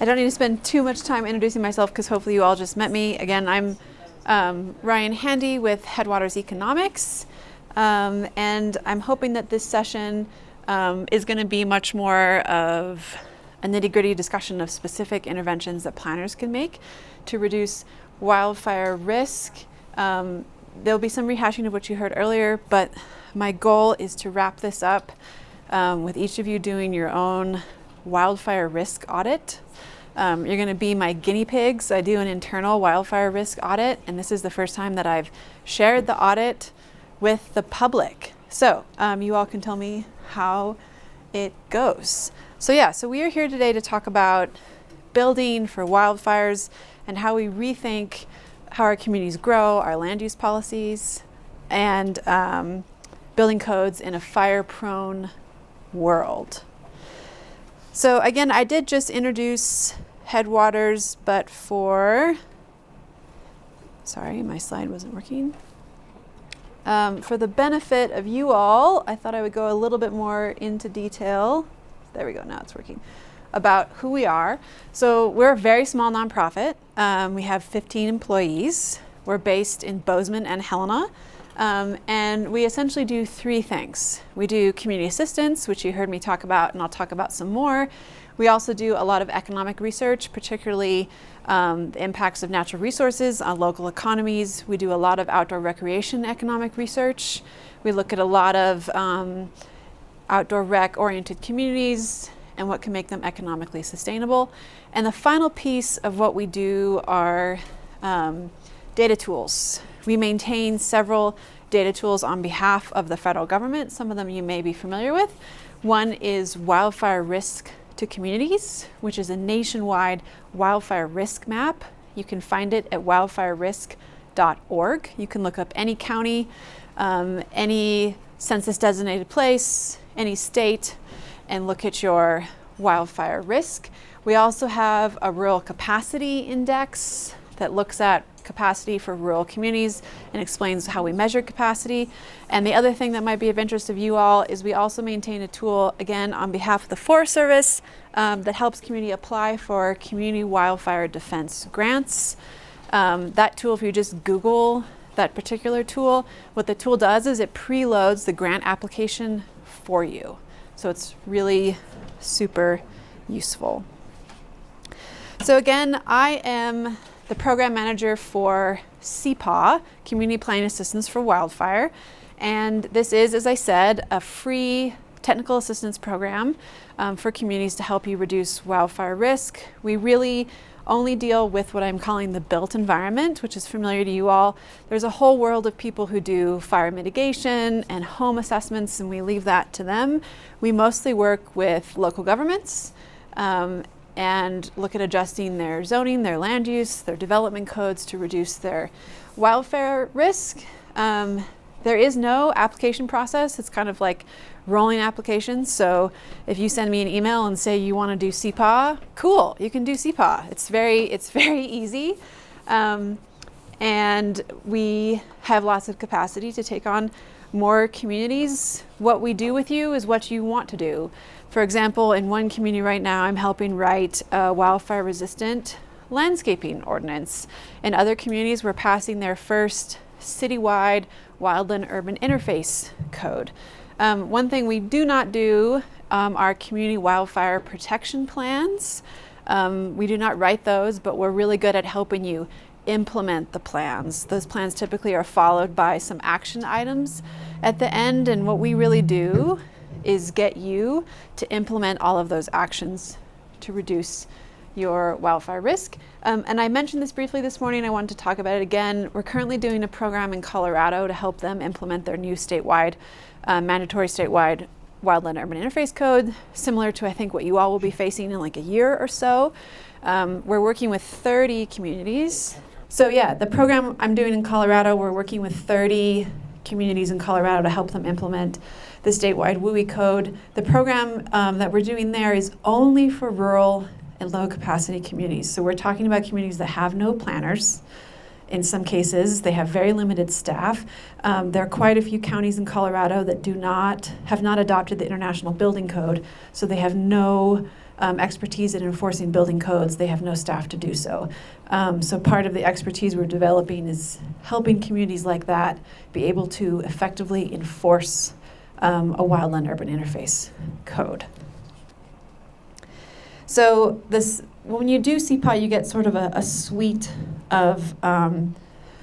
I don't need to spend too much time introducing myself because hopefully you all just met me. Again, I'm Ryan Handy with Headwaters Economics, and I'm hoping that this session is going to be much more of a nitty-gritty discussion of specific interventions that planners can make to reduce wildfire risk. There'll be some rehashing of what you heard earlier, but my goal is to wrap this up with each of you doing your own wildfire risk audit. You're going to be my guinea pigs. I do an internal wildfire risk audit, and this is the first time that I've shared the audit with the public. So you all can tell me how it goes. So we are here today to talk about building for wildfires and how we rethink how our communities grow, our land use policies, and building codes in a fire-prone world. So again, I did just introduce Headwaters, but sorry, my slide wasn't working. For the benefit of you all, I thought I would go a little bit more into detail. There we go, now it's working. About who we are. So we're a very small nonprofit. We have 15 employees. We're based in Bozeman and Helena. And we essentially do three things. We do community assistance, which you heard me talk about, and I'll talk about some more. We also do a lot of economic research, particularly the impacts of natural resources on local economies. We do a lot of outdoor recreation economic research. We look at a lot of outdoor rec-oriented communities and what can make them economically sustainable. And the final piece of what we do are data tools. We maintain several data tools on behalf of the federal government. Some of them you may be familiar with. One is wildfire risk to communities, which is a nationwide wildfire risk map. You can find it at wildfirerisk.org. You can look up any county, any census designated place, any state, and look at your wildfire risk. We also have a rural capacity index that looks at capacity for rural communities and explains how we measure capacity. And the other thing that might be of interest of you all is we also maintain a tool, again, on behalf of the Forest Service that helps community apply for community wildfire defense grants. That tool, if you just Google that particular tool, what the tool does is it preloads the grant application for you. So it's really super useful. So again, I am the program manager for CPAW, Community Planning Assistance for Wildfire. And this is, as I said, a free technical assistance program for communities to help you reduce wildfire risk. We really only deal with what I'm calling the built environment, which is familiar to you all. There's a whole world of people who do fire mitigation and home assessments, and we leave that to them. We mostly work with local governments and look at adjusting their zoning, their land use, their development codes to reduce their wildfire risk. There is no application process. It's kind of like rolling applications. So if you send me an email and say you want to do CPAW, cool, you can do CPAW. It's very easy. And we have lots of capacity to take on more communities. What we do with you is what you want to do. For example, in one community right now, I'm helping write a wildfire resistant landscaping ordinance. In other communities, we're passing their first citywide wildland urban interface code. One thing we do not do are community wildfire protection plans. We do not write those, but we're really good at helping you implement the plans. Those plans typically are followed by some action items at the end, and what we really do is get you to implement all of those actions to reduce your wildfire risk. And I mentioned this briefly this morning. I wanted to talk about it again. We're currently doing a program in Colorado to help them implement their new statewide, mandatory statewide wildland urban interface code, similar to I think what you all will be facing in like a year or so. We're working with 30 communities. So yeah, the program I'm doing in Colorado, we're working with 30 communities in Colorado to help them implement the statewide WUI code. The program that we're doing there is only for rural and low capacity communities. So we're talking about communities that have no planners. In some cases, they have very limited staff. There are quite a few counties in Colorado that have not adopted the International Building Code, so they have no expertise in enforcing building codes. They have no staff to do so. So part of the expertise we're developing is helping communities like that be able to effectively enforce a wildland-urban interface code. So when you do CPA, you get sort of a suite of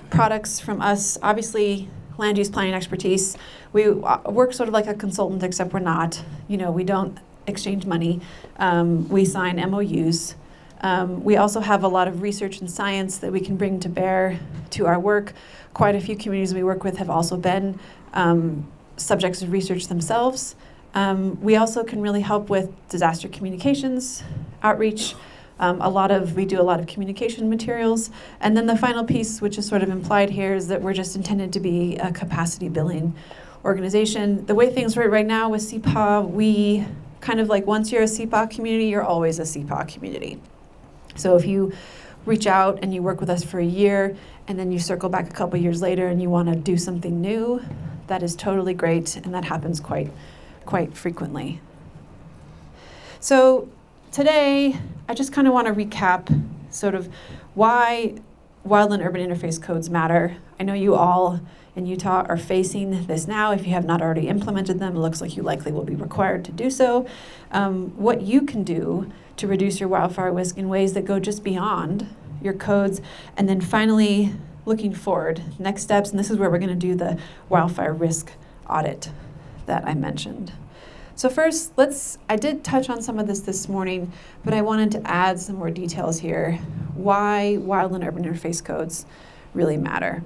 products from us. Obviously, land use planning expertise. We work sort of like a consultant, except we're not. We don't exchange money. We sign MOUs. We also have a lot of research and science that we can bring to bear to our work. Quite a few communities we work with have also been subjects of research themselves. We also can really help with disaster communications, outreach. We do a lot of communication materials. And then the final piece, which is sort of implied here, is that we're just intended to be a capacity billing organization. The way things work right now with CPA, we kind of like, once you're a CPA community, you're always a CPA community. So if you reach out and you work with us for a year, and then you circle back a couple years later and you want to do something new, that is totally great, and that happens quite frequently. So today, I just kind of want to recap sort of why wildland-urban interface codes matter. I know you all in Utah are facing this now. If you have not already implemented them, it looks like you likely will be required to do so. What you can do to reduce your wildfire risk in ways that go just beyond your codes, and then finally, looking forward, next steps, and this is where we're going to do the wildfire risk audit that I mentioned. So first, I did touch on some of this morning, but I wanted to add some more details here, why wildland-urban interface codes really matter.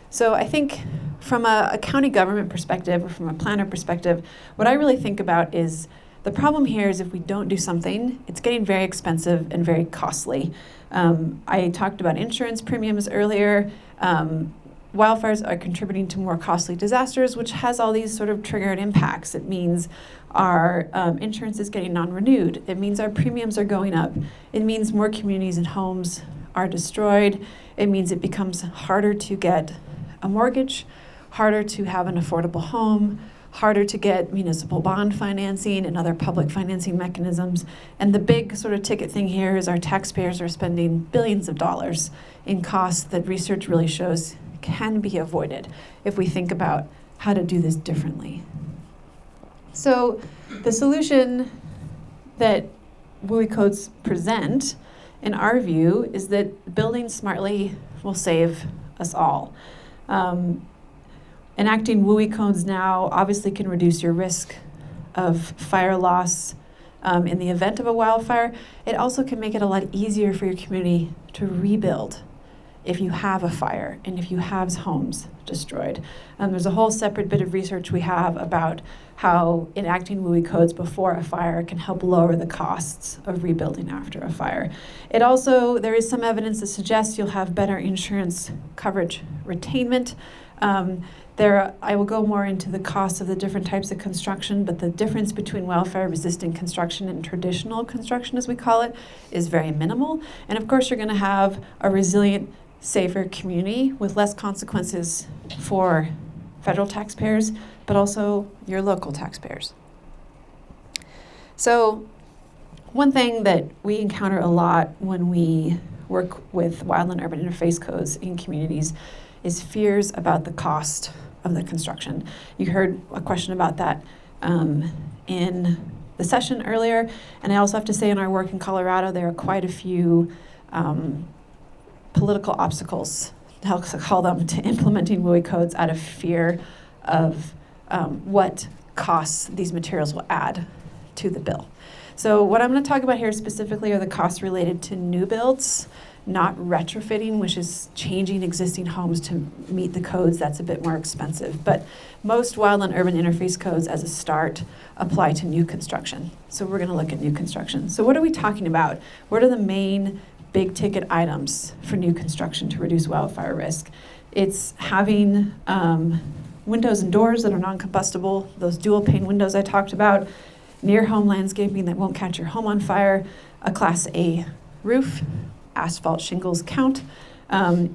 So I think from a county government perspective, or from a planner perspective, what I really think about is the problem here is if we don't do something, it's getting very expensive and very costly. I talked about insurance premiums earlier. Wildfires are contributing to more costly disasters, which has all these sort of triggered impacts. It means our insurance is getting non-renewed. It means our premiums are going up. It means more communities and homes are destroyed. It means it becomes harder to get a mortgage, harder to have an affordable home, harder to get municipal bond financing and other public financing mechanisms. And the big sort of ticket thing here is our taxpayers are spending billions of dollars in costs that research really shows can be avoided if we think about how to do this differently. So the solution that WUI codes present, in our view, is that building smartly will save us all. Enacting WUI codes now obviously can reduce your risk of fire loss in the event of a wildfire. It also can make it a lot easier for your community to rebuild if you have a fire and if you have homes destroyed. There's a whole separate bit of research we have about how enacting WUI codes before a fire can help lower the costs of rebuilding after a fire. There is some evidence that suggests you'll have better insurance coverage retainment. I will go more into the cost of the different types of construction, but the difference between wildfire-resistant construction and traditional construction, as we call it, is very minimal. And of course, you're going to have a resilient, safer community with less consequences for federal taxpayers, but also your local taxpayers. So one thing that we encounter a lot when we work with wildland-urban interface codes in communities is fears about the cost of the construction. You heard a question about that in the session earlier, and I also have to say in our work in Colorado, there are quite a few political obstacles, I'll call them, to implementing WUI codes out of fear of what costs these materials will add to the bill. So what I'm going to talk about here specifically are the costs related to new builds, not retrofitting, which is changing existing homes to meet the codes. That's a bit more expensive. But most wildland-urban interface codes as a start apply to new construction. So we're going to look at new construction. So what are we talking about? What are the main big ticket items for new construction to reduce wildfire risk? It's having windows and doors that are non-combustible, those dual pane windows I talked about, near home landscaping that won't catch your home on fire, a Class A roof, asphalt shingles count,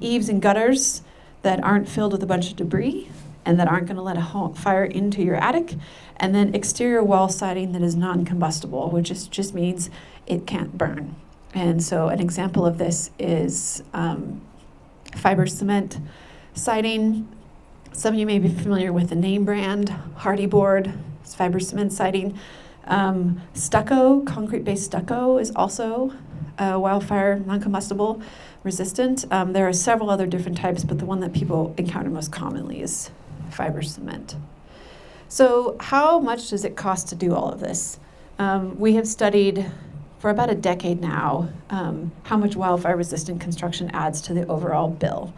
eaves and gutters that aren't filled with a bunch of debris, and that aren't going to let a fire into your attic, and then exterior wall siding that is non-combustible, which just means it can't burn. And so an example of this is fiber cement siding. Some of you may be familiar with the name brand, Hardy Board. It's fiber cement siding. Stucco, concrete-based stucco, is also wildfire non-combustible resistant. There are several other different types, but the one that people encounter most commonly is fiber cement. So how much does it cost to do all of this? We have studied for about a decade now how much wildfire-resistant construction adds to the overall bill.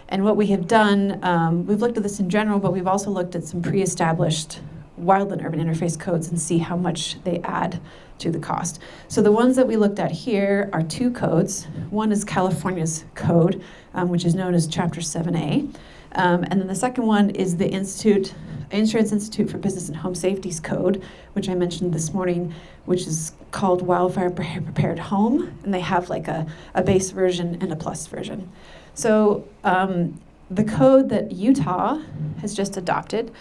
And what we have done, we've looked at this in general, but we've also looked at some pre-established wildland-urban interface codes and see how much they add to the cost. So the ones that we looked at here are two codes. One is California's code, which is known as Chapter 7A. And then the second one is the Insurance Institute for Business and Home Safety's code, which I mentioned this morning, which is called Wildfire Prepared Home. And they have like a base version and a plus version. So the code that Utah has just adopted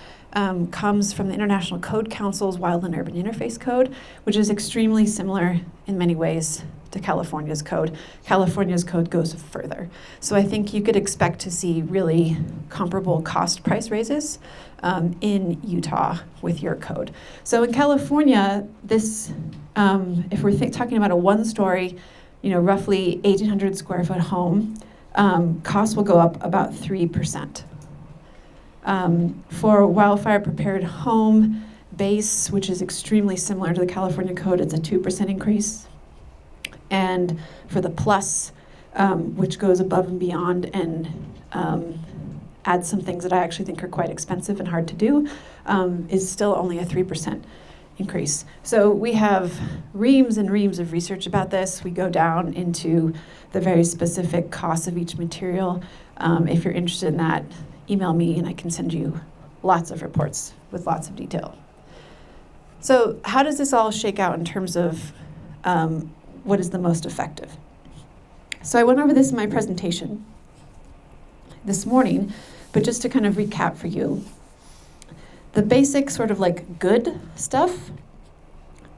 comes from the International Code Council's Wildland Urban Interface Code, which is extremely similar in many ways to California's code. California's code goes further. So I think you could expect to see really comparable cost price raises in Utah with your code. So in California, this, if we're talking about a one-story, roughly 1,800 square foot home, costs will go up about 3%. For wildfire prepared home base, which is extremely similar to the California code, it's a 2% increase. And for the plus, which goes above and beyond and adds some things that I actually think are quite expensive and hard to do, is still only a 3% increase. So we have reams and reams of research about this. We go down into the very specific costs of each material. If you're interested in that, email me and I can send you lots of reports with lots of detail. So how does this all shake out in terms of what is the most effective? So I went over this in my presentation this morning, but just to kind of recap for you, the basic sort of like good stuff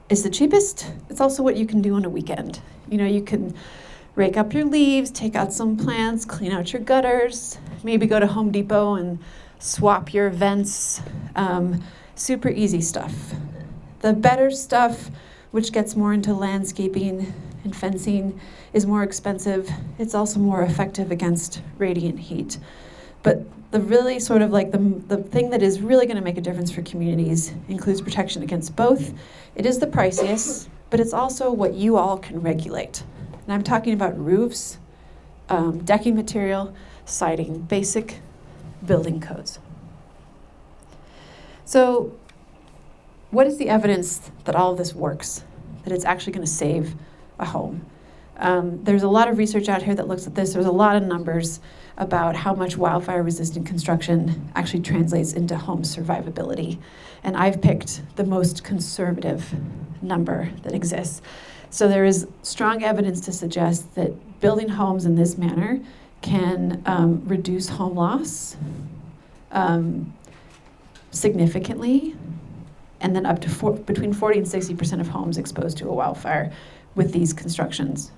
is the cheapest. It's also what you can do on a weekend. You can rake up your leaves, take out some plants, clean out your gutters, maybe go to Home Depot and swap your vents. Super easy stuff. The better stuff, which gets more into landscaping and fencing, is more expensive. It's also more effective against radiant heat. But the really sort of like the thing that is really going to make a difference for communities includes protection against both. It is the priciest, but it's also what you all can regulate. And I'm talking about roofs, decking material, siding, basic building codes. So what is the evidence that all of this works, that it's actually going to save a home? There's a lot of research out here that looks at this. There's a lot of numbers about how much wildfire-resistant construction actually translates into home survivability. And I've picked the most conservative number that exists. So there is strong evidence to suggest that building homes in this manner can reduce home loss significantly, and then up to between 40 and 60% of homes exposed to a wildfire with these constructions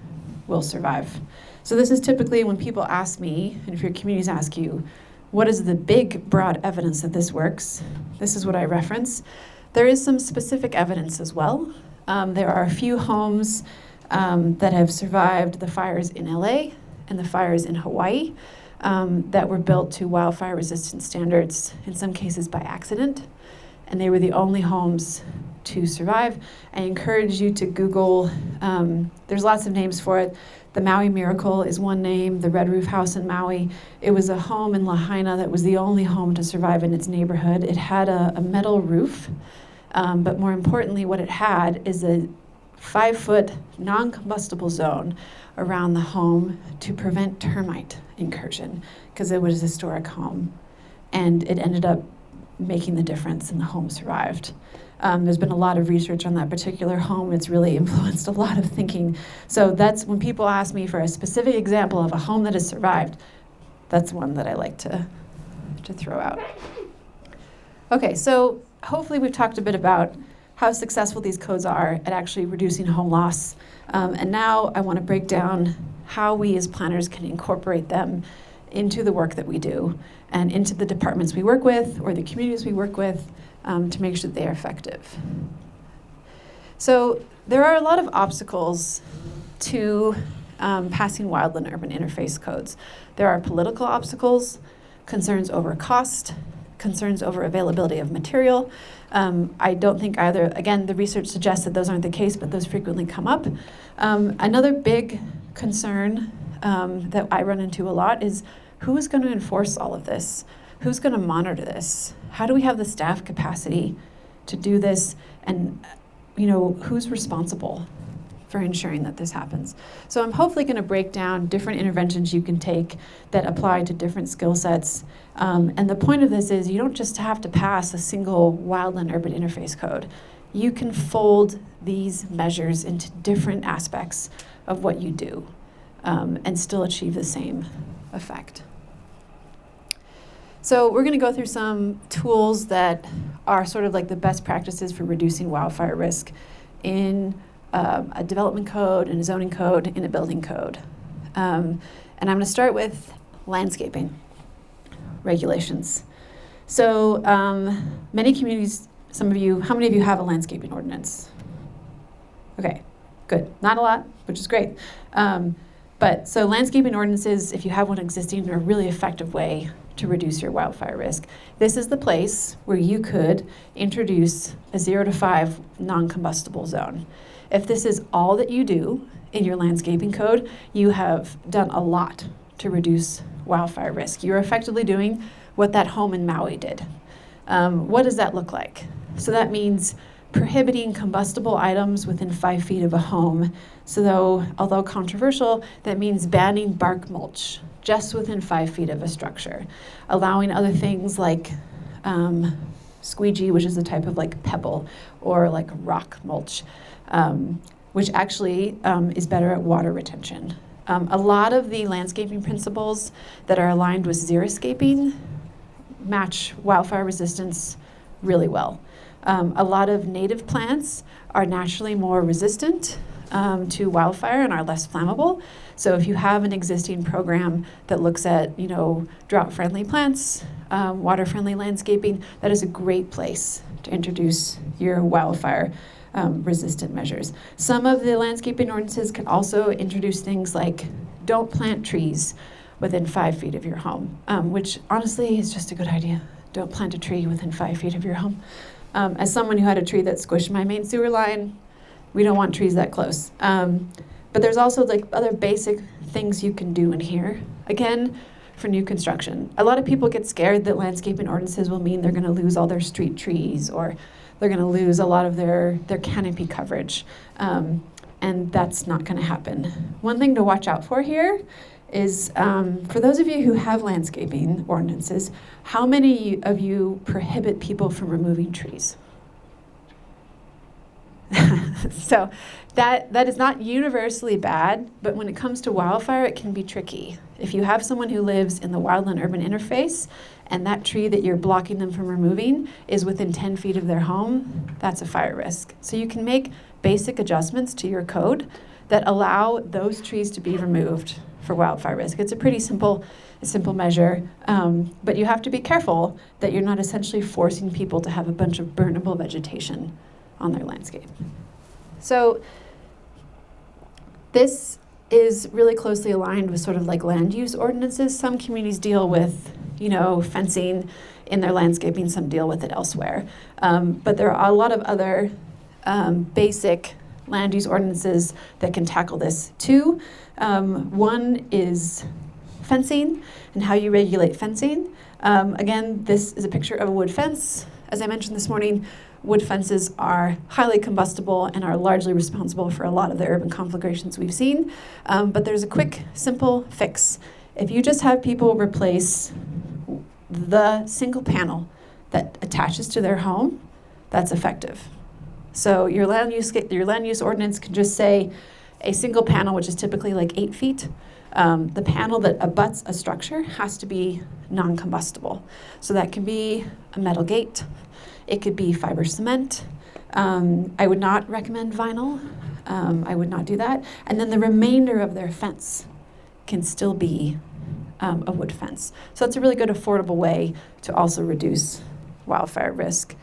will survive. So this is typically when people ask me, and if your communities ask you, what is the big, broad evidence that this works? This is what I reference. There is some specific evidence as well. There are a few homes that have survived the fires in LA and the fires in Hawaii that were built to wildfire-resistant standards, in some cases by accident, and they were the only homes to survive. I encourage you to Google, there's lots of names for it. The Maui Miracle is one name, the Red Roof House in Maui. It was a home in Lahaina that was the only home to survive in its neighborhood. It had a metal roof, but more importantly, what it had is a 5-foot non-combustible zone around the home to prevent termite incursion, because it was a historic home. And it ended up making the difference, and the home survived. There's been a lot of research on that particular home. It's really influenced a lot of thinking. So that's when people ask me for a specific example of a home that has survived, that's one that I like to throw out. Okay, so hopefully we've talked a bit about how successful these codes are at actually reducing home loss. And now I want to break down how we as planners can incorporate them into the work that we do and into the departments we work with or the communities we work with to make sure that they are effective. So there are a lot of obstacles to passing wildland-urban interface codes. There are political obstacles, concerns over cost, concerns over availability of material. I don't think either, again, the research suggests that those aren't the case, but those frequently come up. Another big concern that I run into a lot is who is going to enforce all of this? Who's going to monitor this? How do we have the staff capacity to do this? And who's responsible for ensuring that this happens? So I'm hopefully going to break down different interventions you can take that apply to different skill sets. And the point of this is you don't just have to pass a single wildland-urban interface code. You can fold these measures into different aspects of what you do and still achieve the same effect. So we're going to go through some tools that are sort of like the best practices for reducing wildfire risk in a development code, in a zoning code, in a building code. And I'm going to start with landscaping regulations. So many communities, some of you, how many of you have a landscaping ordinance? Okay, good. Not a lot, which is great. But so landscaping ordinances, if you have one existing, are a really effective way to reduce your wildfire risk. This is the place where you could introduce a 0 to 5 non-combustible zone. If this is all that you do in your landscaping code, you have done a lot to reduce wildfire risk. You're effectively doing what that home in Maui did. What does that look like? So that means prohibiting combustible items within 5 feet of a home. So although controversial, that means banning bark mulch just within 5 feet of a structure, allowing other things like squeegee, which is a type of like pebble, or like rock mulch, which actually is better at water retention. A lot of the landscaping principles that are aligned with xeriscaping match wildfire resistance really well. A lot of native plants are naturally more resistant to wildfire and are less flammable. So if you have an existing program that looks at, drought-friendly plants, water-friendly landscaping, that is a great place to introduce your wildfire resistant measures. Some of the landscaping ordinances can also introduce things like don't plant trees within 5 feet of your home, which honestly is just a good idea. Don't plant a tree within 5 feet of your home. As someone who had a tree that squished my main sewer line, we don't want trees that close. But there's also like other basic things you can do in here. Again, for new construction. A lot of people get scared that landscaping ordinances will mean they're going to lose all their street trees or they're going to lose a lot of their canopy coverage. And that's not going to happen. One thing to watch out for here is for those of you who have landscaping ordinances, how many of you prohibit people from removing trees? So that is not universally bad, but when it comes to wildfire, it can be tricky. If you have someone who lives in the wildland-urban interface and that tree that you're blocking them from removing is within 10 feet of their home, that's a fire risk. So you can make basic adjustments to your code that allow those trees to be removed for wildfire risk. It's a pretty simple measure, but you have to be careful that you're not essentially forcing people to have a bunch of burnable vegetation on their landscape. So this is really closely aligned with sort of like land use ordinances. Some communities deal with, fencing in their landscaping, some deal with it elsewhere. But there are a lot of other basic land use ordinances that can tackle this too. One is fencing and how you regulate fencing. Again, this is a picture of a wood fence. As I mentioned this morning, wood fences are highly combustible and are largely responsible for a lot of the urban conflagrations we've seen. But there's a quick, simple fix. If you just have people replace the single panel that attaches to their home, that's effective. So your land use ordinance can just say a single panel, which is typically like 8 feet, the panel that abuts a structure has to be non-combustible. So that can be a metal gate, it could be fiber cement. I would not recommend vinyl. I would not do that. And then the remainder of their fence can still be a wood fence. So it's a really good affordable way to also reduce wildfire risk.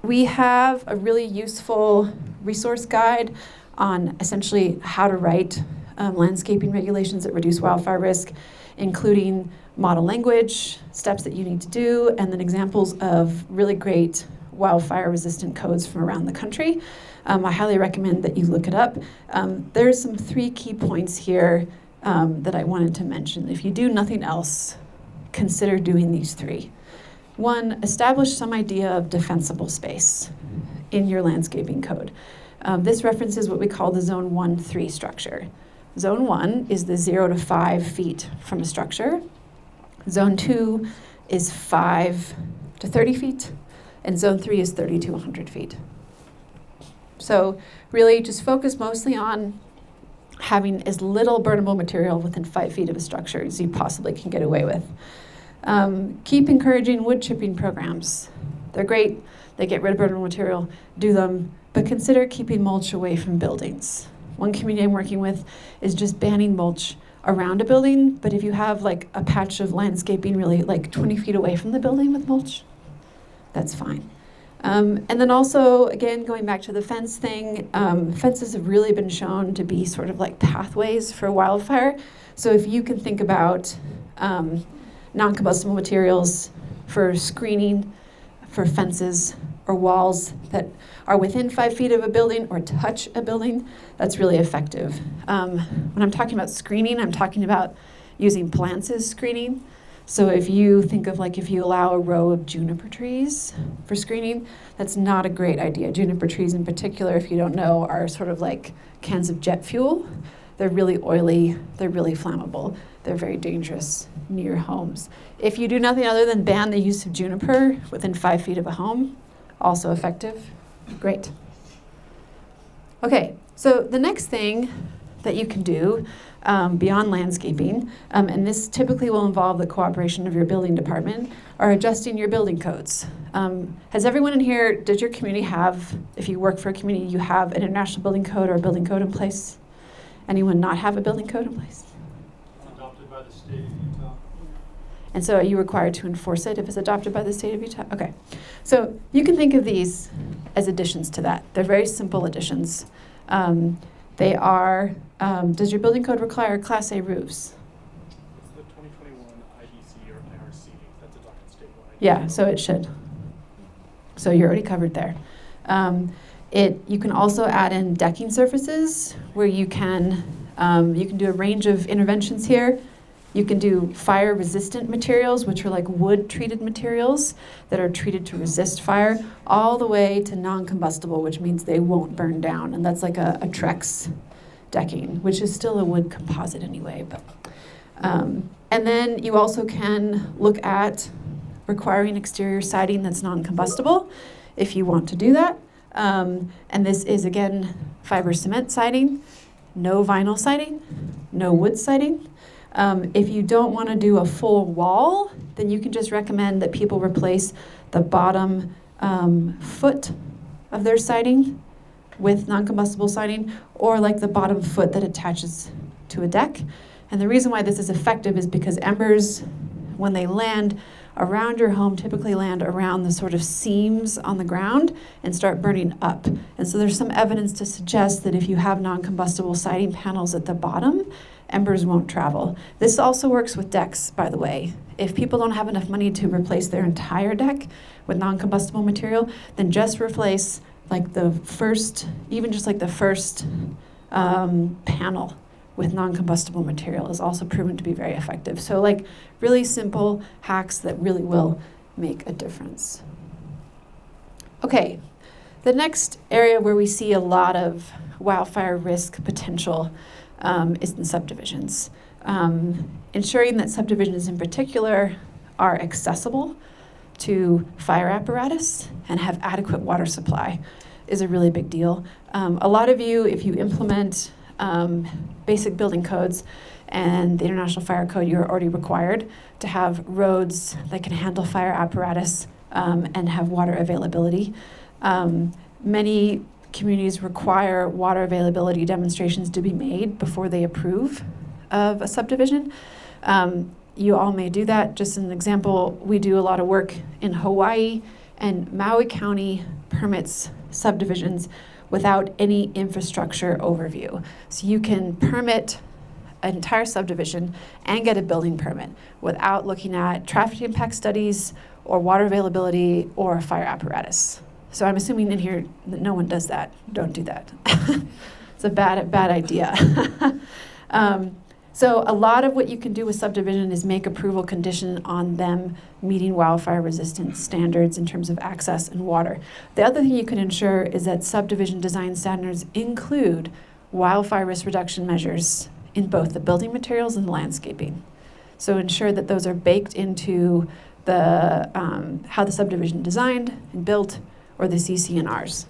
We have a really useful resource guide on essentially how to write landscaping regulations that reduce wildfire risk, including model language, steps that you need to do, and then examples of really great wildfire resistant codes from around the country. I highly recommend that you look it up. There's some 3 key points here that I wanted to mention. If you do nothing else, consider doing these 3. 1, establish some idea of defensible space in your landscaping code. This references what we call the Zone 1-3 structure. Zone 1 is the 0 to 5 feet from a structure. Zone 2 is 5 to 30 feet, and Zone 3 is 30 to 100 feet. So really just focus mostly on having as little burnable material within 5 feet of a structure as you possibly can get away with. Keep encouraging wood chipping programs. They're great, they get rid of burnable material, do them, but consider keeping mulch away from buildings. One community I'm working with is just banning mulch around a building, but if you have like a patch of landscaping really like 20 feet away from the building with mulch, that's fine. And then also, again, going back to the fence thing, fences have really been shown to be sort of like pathways for wildfire. So if you can think about non-combustible materials for screening, for fences or walls that are within 5 feet of a building or touch a building, that's really effective. When I'm talking about screening, I'm talking about using plants as screening. So if you think of like if you allow a row of juniper trees for screening, that's not a great idea. Juniper trees in particular, if you don't know, are sort of like cans of jet fuel. They're really oily, they're really flammable, they're very dangerous near homes. If you do nothing other than ban the use of juniper within 5 feet of a home, also effective, great. Okay, so the next thing that you can do beyond landscaping, and this typically will involve the cooperation of your building department, are adjusting your building codes. Has everyone in here, does your community have, if you work for a community, you have an international building code or a building code in place? Anyone not have a building code in place? It's adopted by the state of Utah. And so are you required to enforce it if it's adopted by the state of Utah? Okay. So you can think of these as additions to that. They're very simple additions. They are, does your building code require Class A roofs? It's the 2021 IBC or IRC that's adopted statewide. Yeah, so it should. So you're already covered there. You can also add in decking surfaces where you can do a range of interventions here. You can do fire resistant materials, which are like wood treated materials that are treated to resist fire, all the way to non-combustible, which means they won't burn down. And that's like a Trex decking, which is still a wood composite anyway. But and then you also can look at requiring exterior siding that's non-combustible if you want to do that. And this is, again, fiber cement siding, no vinyl siding, no wood siding. If you don't want to do a full wall, then you can just recommend that people replace the bottom foot of their siding with non-combustible siding, or like the bottom foot that attaches to a deck. And the reason why this is effective is because embers, when they land around your home, typically land around the sort of seams on the ground and start burning up. And so there's some evidence to suggest that if you have non-combustible siding panels at the bottom, embers won't travel. This also works with decks, by the way. If people don't have enough money to replace their entire deck with non-combustible material, then just replace like the first, even just like the first panel with non-combustible material is also proven to be very effective. So like really simple hacks that really will make a difference. Okay, the next area where we see a lot of wildfire risk potential is in subdivisions. Ensuring that subdivisions in particular are accessible to fire apparatus and have adequate water supply. is a really big deal. A lot of you, if you implement basic building codes and the International Fire Code, you're already required to have roads that can handle fire apparatus and have water availability. Many communities require water availability demonstrations to be made before they approve of a subdivision. You all may do that. Just as an example, we do a lot of work in Hawaii, and Maui County permits subdivisions without any infrastructure overview. So you can permit an entire subdivision and get a building permit without looking at traffic impact studies or water availability or fire apparatus. So I'm assuming in here that no one does that. Don't do that. It's a bad idea. So a lot of what you can do with subdivision is make approval condition on them meeting wildfire resistant standards in terms of access and water. The other thing you can ensure is that subdivision design standards include wildfire risk reduction measures in both the building materials and the landscaping. So ensure that those are baked into the how the subdivision designed and built, or the CC&Rs.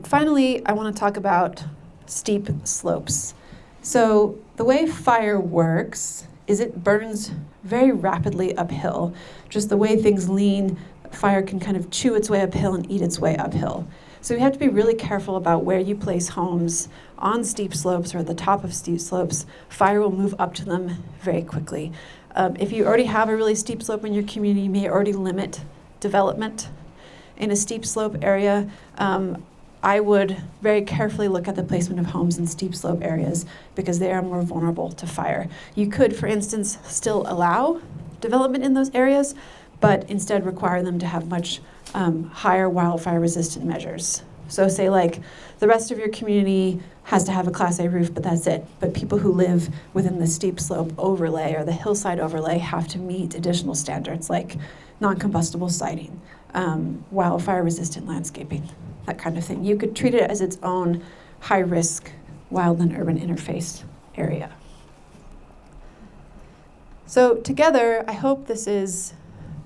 Finally, I want to talk about steep slopes. So the way fire works is it burns very rapidly uphill. Just the way things lean, fire can kind of chew its way uphill and eat its way uphill. So you have to be really careful about where you place homes on steep slopes or at the top of steep slopes. Fire will move up to them very quickly. If you already have a really steep slope in your community, you may already limit development in a steep slope area. I would very carefully look at the placement of homes in steep slope areas because they are more vulnerable to fire. You could, for instance, still allow development in those areas, but instead require them to have much higher wildfire resistant measures. So say like the rest of your community has to have a Class A roof, but that's it. But people who live within the steep slope overlay or the hillside overlay have to meet additional standards like non-combustible siding, wildfire resistant landscaping, that kind of thing. You could treat it as its own high-risk wildland urban interface area. So together, I hope this is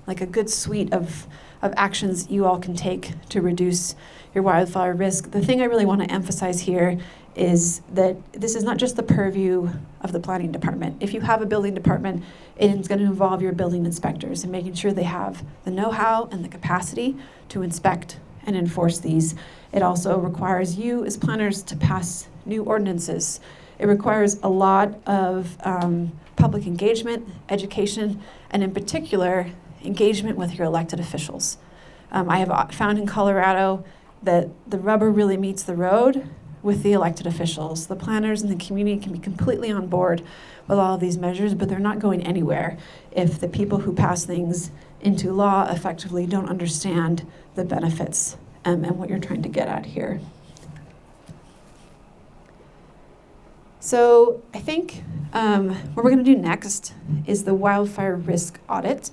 like a good suite of actions you all can take to reduce your wildfire risk. The thing I really want to emphasize here is that this is not just the purview of the planning department. If you have a building department, it is going to involve your building inspectors and making sure they have the know-how and the capacity to inspect and enforce these. It also requires you as planners to pass new ordinances. It requires a lot of public engagement, education, and in particular, engagement with your elected officials. I have found in Colorado that the rubber really meets the road with the elected officials. The planners and the community can be completely on board with all of these measures, but they're not going anywhere if the people who pass things into law effectively don't understand the benefits and what you're trying to get at here. So I think what we're going to do next is the wildfire risk audit.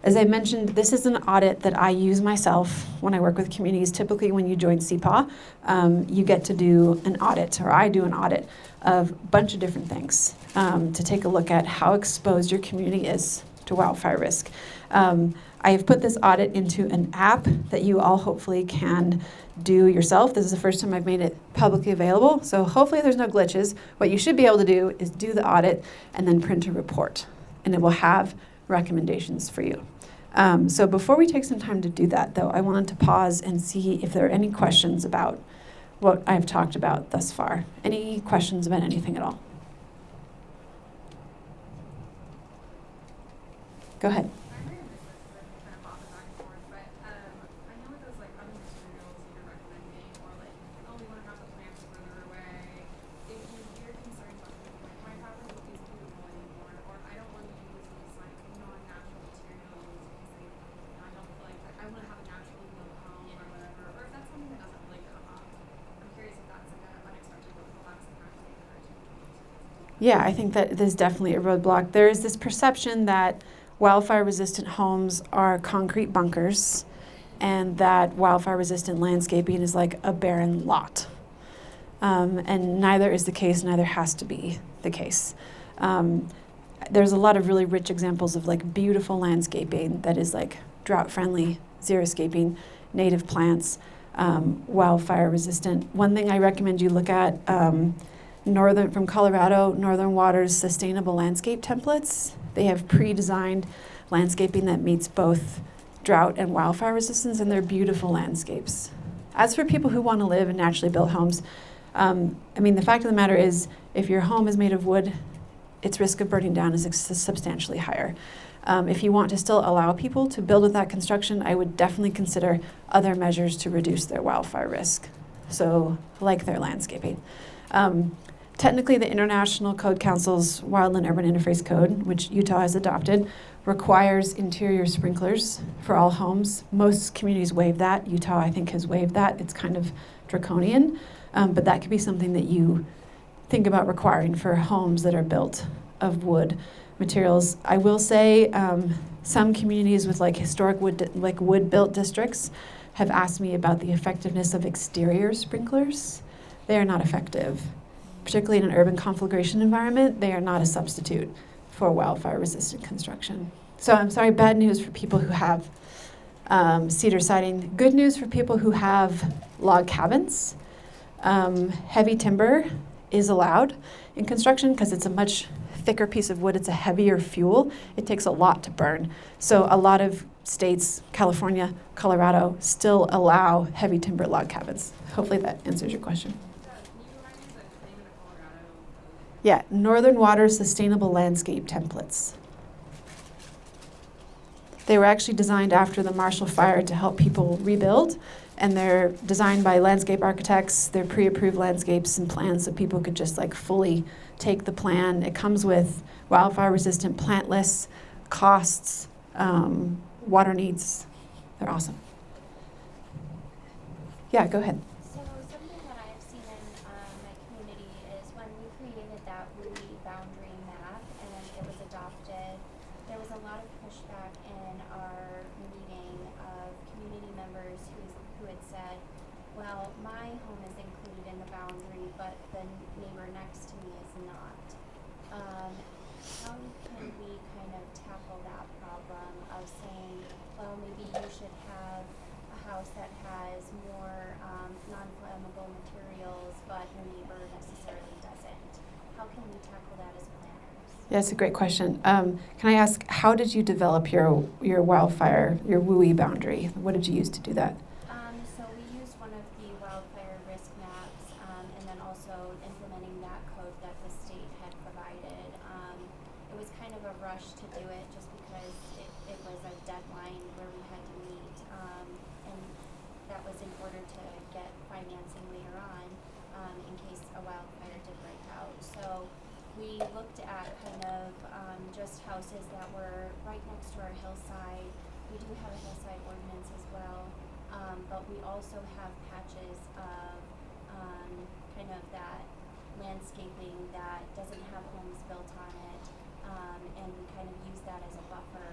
As I mentioned, this is an audit that I use myself when I work with communities. Typically when you join CPAW, you get to do an audit, or I do an audit of a bunch of different things to take a look at how exposed your community is to wildfire risk. I have put this audit into an app that you all hopefully can do yourself. This is the first time I've made it publicly available, so hopefully there's no glitches. What you should be able to do is do the audit and then print a report, and it will have recommendations for you. So before we take some time to do that, though, I wanted to pause and see if there are any questions about what I've talked about thus far. Any questions about anything at all? Go ahead. Yeah, I think that there's definitely a roadblock. There is this perception that wildfire-resistant homes are concrete bunkers and that wildfire-resistant landscaping is like a barren lot. And neither is the case, neither has to be the case. There's a lot of really rich examples of like beautiful landscaping that is like drought-friendly, xeriscaping, native plants, wildfire resistant. One thing I recommend you look at, from Colorado, Northern Waters Sustainable Landscape Templates. They have pre-designed landscaping that meets both drought and wildfire resistance, and they're beautiful landscapes. As for people who want to live in naturally built homes, the fact of the matter is, if your home is made of wood, its risk of burning down is substantially higher. If you want to still allow people to build with that construction, I would definitely consider other measures to reduce their wildfire risk. So, like their landscaping. Technically, the International Code Council's Wildland Urban Interface Code, which Utah has adopted, requires interior sprinklers for all homes. Most communities waive that. Utah, I think, has waived that. It's kind of draconian, but that could be something that you think about requiring for homes that are built of wood materials. I will say some communities with historic wood-built districts have asked me about the effectiveness of exterior sprinklers. They are not effective. Particularly in an urban conflagration environment, they are not a substitute for wildfire-resistant construction. So I'm sorry, bad news for people who have cedar siding. Good news for people who have log cabins. Heavy timber is allowed in construction because it's a much thicker piece of wood. It's a heavier fuel. It takes a lot to burn. So a lot of states, California, Colorado, still allow heavy timber log cabins. Hopefully that answers your question. Yeah, Northern Waters Sustainable Landscape Templates. They were actually designed after the Marshall Fire to help people rebuild, and they're designed by landscape architects. They're pre-approved landscapes and plans so people could just fully take the plan. It comes with wildfire-resistant plant lists, costs, water needs. They're awesome. Yeah, go ahead. So something that I've seen in my community is when we created that WUI boundary map and it was adopted, there was a lot of pushback in our meeting of community members who had said, well, my home is included in the boundary, but the neighbor next to me is not. How can we kind of tackle that problem of saying, well, maybe you should have a house that has more non-flammable materials, but your neighbor necessarily doesn't? How can we tackle that as planners? Yeah, that's a great question. Can I ask, how did you develop your wildfire, your WUI boundary? What did you use to do that? So we used one of the wildfire risk maps, and then also implementing that code that the state had provided. It was kind of a rush to do it just because it was a deadline where we had to meet, and that was in order to get financing later on in case a wildfire did break out. So we looked at kind of just houses that were right next to our hillside. We do have a hillside ordinance as well, but we also have patches of kind of that landscaping that doesn't have homes built on it, and we kind of use that as a buffer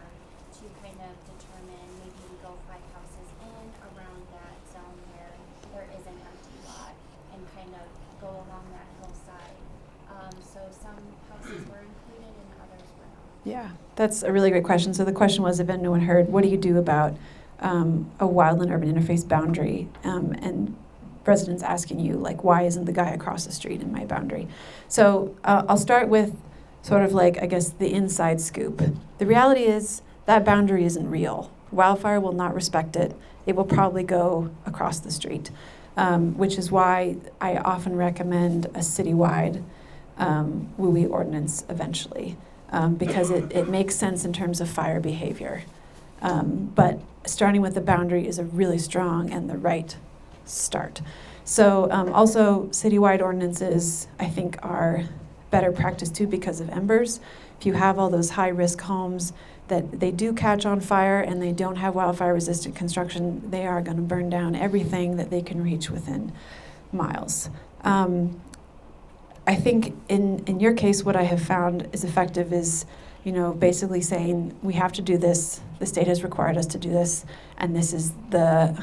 to kind of determine maybe we go 5 houses in around that zone where there is an empty lot and kind of go along that hillside. So some houses were included and others were not. Yeah, that's a really great question. So the question was, if anyone heard, what do you do about a wildland urban interface boundary? And residents asking you, why isn't the guy across the street in my boundary? So I'll start with sort of the inside scoop. The reality is that boundary isn't real. Wildfire will not respect it. It will probably go across the street, which is why I often recommend a citywide WUI ordinance eventually, because it makes sense in terms of fire behavior. But starting with the boundary is a really strong and the right start. So also citywide ordinances, I think, are better practice too because of embers. If you have all those high-risk homes that they do catch on fire and they don't have wildfire-resistant construction, they are going to burn down everything that they can reach within miles. I think in your case, what I have found is effective is, basically saying we have to do this. The state has required us to do this, and this is the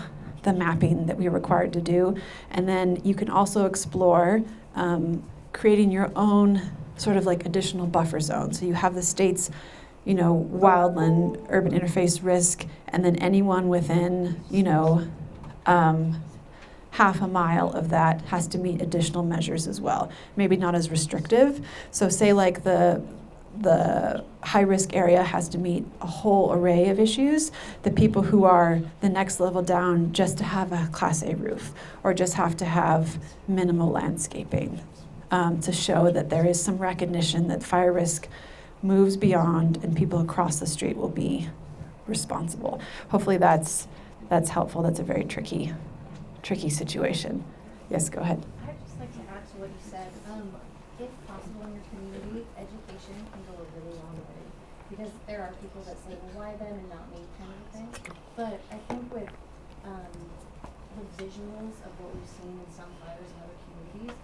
mapping that we're required to do. And then you can also explore creating your own sort of additional buffer zone. So you have the state's wildland urban interface risk, and then anyone within, half a mile of that has to meet additional measures as well. Maybe not as restrictive. So say like the high risk area has to meet a whole array of issues. The people who are the next level down just to have a Class A roof or just have to have minimal landscaping to show that there is some recognition that fire risk moves beyond and people across the street will be responsible. Hopefully that's helpful. That's a very tricky situation. Yes, go ahead. I'd just like to add to what you said. If possible in your community, education can go a really long way. Because there are people that say, well, why them and not me kind of thing. But I think with the visuals of what we've seen in some fires in other communities,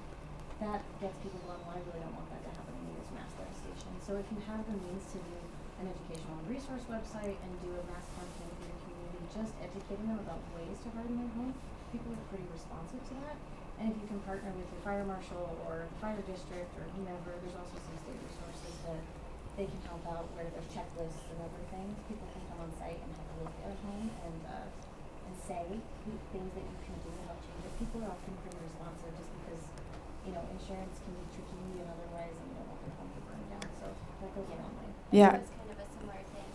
that gets people going, well, I really don't want that to happen in this mass devastation. So if you have the means to do an educational resource website and do a mass campaign for your community, just educating them about ways to harden their home, people are pretty responsive to that. And if you can partner with the fire marshal or the fire district or whomever, there's also some state resources that they can help out where there's checklists and other things. People can come on site and have a look at a home and say things that you can do to help change it. People are often pretty responsive just because, insurance can be tricky and otherwise, and you don't want their home to burn down. So that goes a long way. Yeah. It was kind of a similar thing.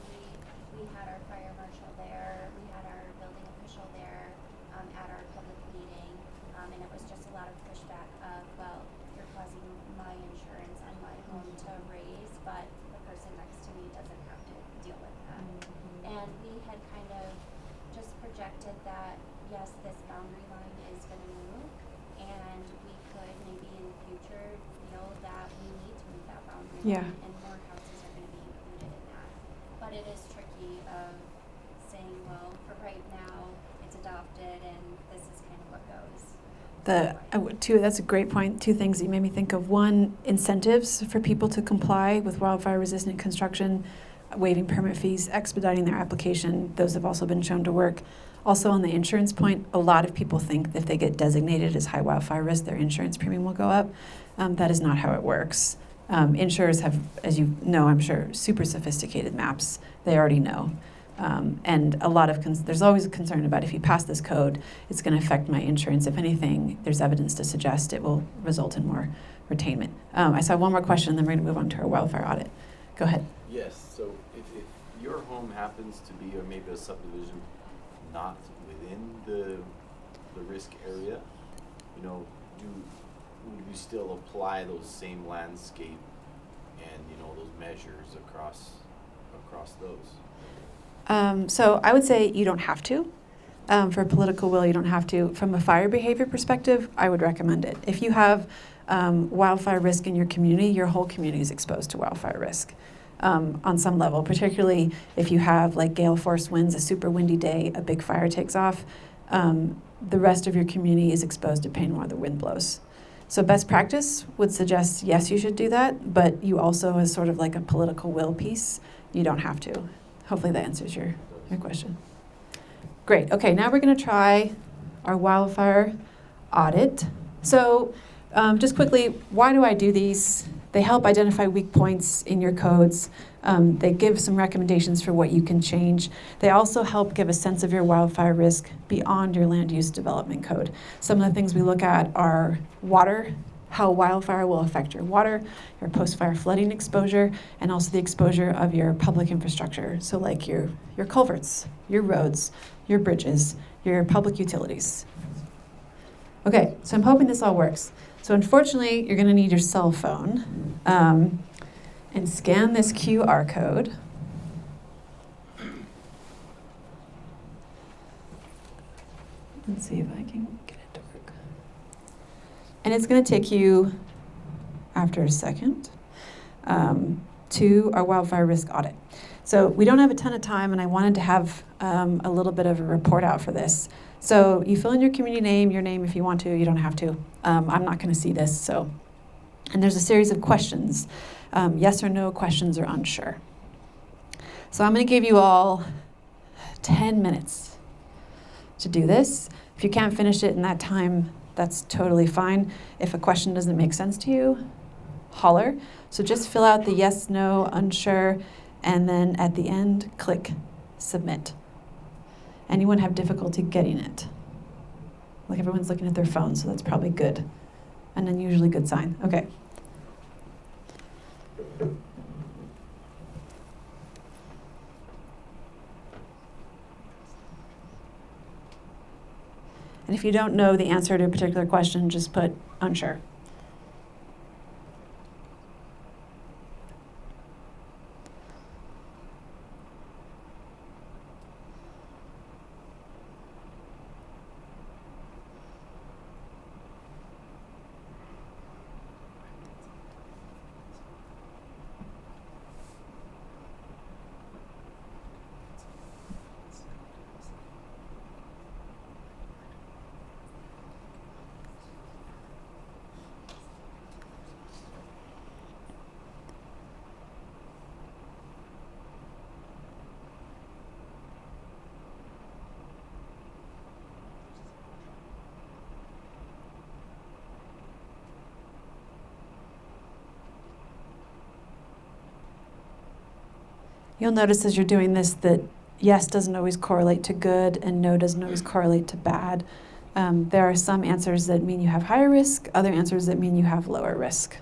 We had our fire marshal there, we had our building official there at our public meeting, and it was just a lot of pushback of, well, you're causing my insurance on my home to raise, but the person next to me doesn't have to deal with that. And we had kind of just projected that, yes, this boundary line is going to move, and we could maybe in the future feel that we need to move that boundary Yeah. line, and more houses are going to be included in that. But it is tricky of saying, well, for right now, it's adopted, and this is kind of what goes. That's a great point. Two things that you made me think of. One, incentives for people to comply with wildfire-resistant construction, waiving permit fees, expediting their application. Those have also been shown to work. Also on the insurance point, a lot of people think that if they get designated as high wildfire risk, their insurance premium will go up. That is not how it works. Insurers have, as you know, I'm sure, super sophisticated maps. They already know. And a lot of there's always a concern about if you pass this code, it's going to affect my insurance. If anything, there's evidence to suggest it will result in more retainment. I saw one more question, and then we're going to move on to our wildfire audit. Go ahead. Yes, so if your home happens to be, or maybe a subdivision not within the risk area, would we still apply those same landscape and those measures across those? So I would say you don't have to. For political will, you don't have to. From a fire behavior perspective, I would recommend it. If you have wildfire risk in your community, your whole community is exposed to wildfire risk on some level, particularly if you have like gale force winds, a super windy day, a big fire takes off, the rest of your community is exposed to pain while the wind blows. So best practice would suggest, yes, you should do that, but you also, as sort of like a political will piece, you don't have to. Hopefully that answers your question. Great. Okay, now we're going to try our wildfire audit. So just quickly, why do I do these? They help identify weak points in your codes. They give some recommendations for what you can change. They also help give a sense of your wildfire risk beyond your land use development code. Some of the things we look at are water, how wildfire will affect your water, your post-fire flooding exposure, and also the exposure of your public infrastructure. So like your culverts, your roads, your bridges, your public utilities. Okay, so I'm hoping this all works. So unfortunately, you're going to need your cell phone and scan this QR code. Let's see if I can get it to work. And it's going to take you, after a second, to our wildfire risk audit. So we don't have a ton of time, and I wanted to have a little bit of a report out for this. So you fill in your community name, your name if you want to, you don't have to. I'm not going to see this, so. And there's a series of questions, yes or no questions or unsure. So I'm going to give you all 10 minutes to do this. If you can't finish it in that time, that's totally fine. If a question doesn't make sense to you, holler. So just fill out the yes, no, unsure, and then at the end, click Submit. Anyone have difficulty getting it? Like everyone's looking at their phone, so that's probably good. An unusually good sign. Okay. And if you don't know the answer to a particular question, just put unsure. You'll notice as you're doing this that yes doesn't always correlate to good and no doesn't always correlate to bad. There are some answers that mean you have higher risk, other answers that mean you have lower risk.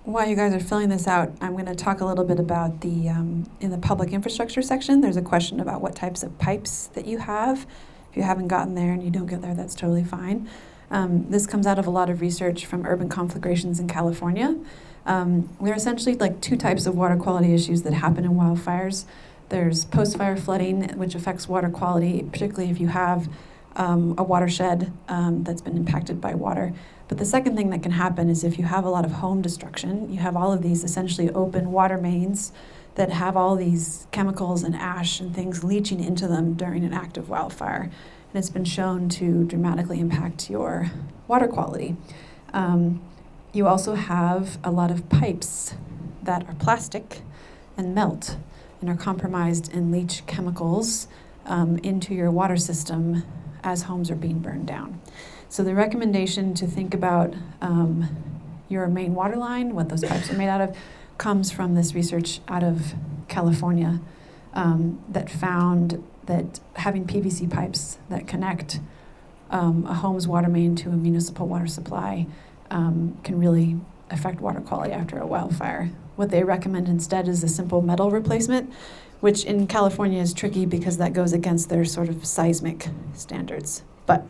While you guys are filling this out, I'm going to talk a little bit about the, in the public infrastructure section, there's a question about what types of pipes that you have. If you haven't gotten there and you don't get there, that's totally fine. This comes out of a lot of research from urban conflagrations in California. There are essentially like two types of water quality issues that happen in wildfires. There's post-fire flooding, which affects water quality, particularly if you have a watershed that's been impacted by water. But the second thing that can happen is if you have a lot of home destruction, you have all of these essentially open water mains that have all these chemicals and ash and things leaching into them during an active wildfire. And it's been shown to dramatically impact your water quality. You also have a lot of pipes that are plastic and melt and are compromised and leach chemicals into your water system as homes are being burned down. So the recommendation to think about your main water line, what those pipes are made out of, comes from this research out of California that found that having PVC pipes that connect a home's water main to a municipal water supply can really affect water quality after a wildfire. What they recommend instead is a simple metal replacement, which in California is tricky because that goes against their sort of seismic standards. But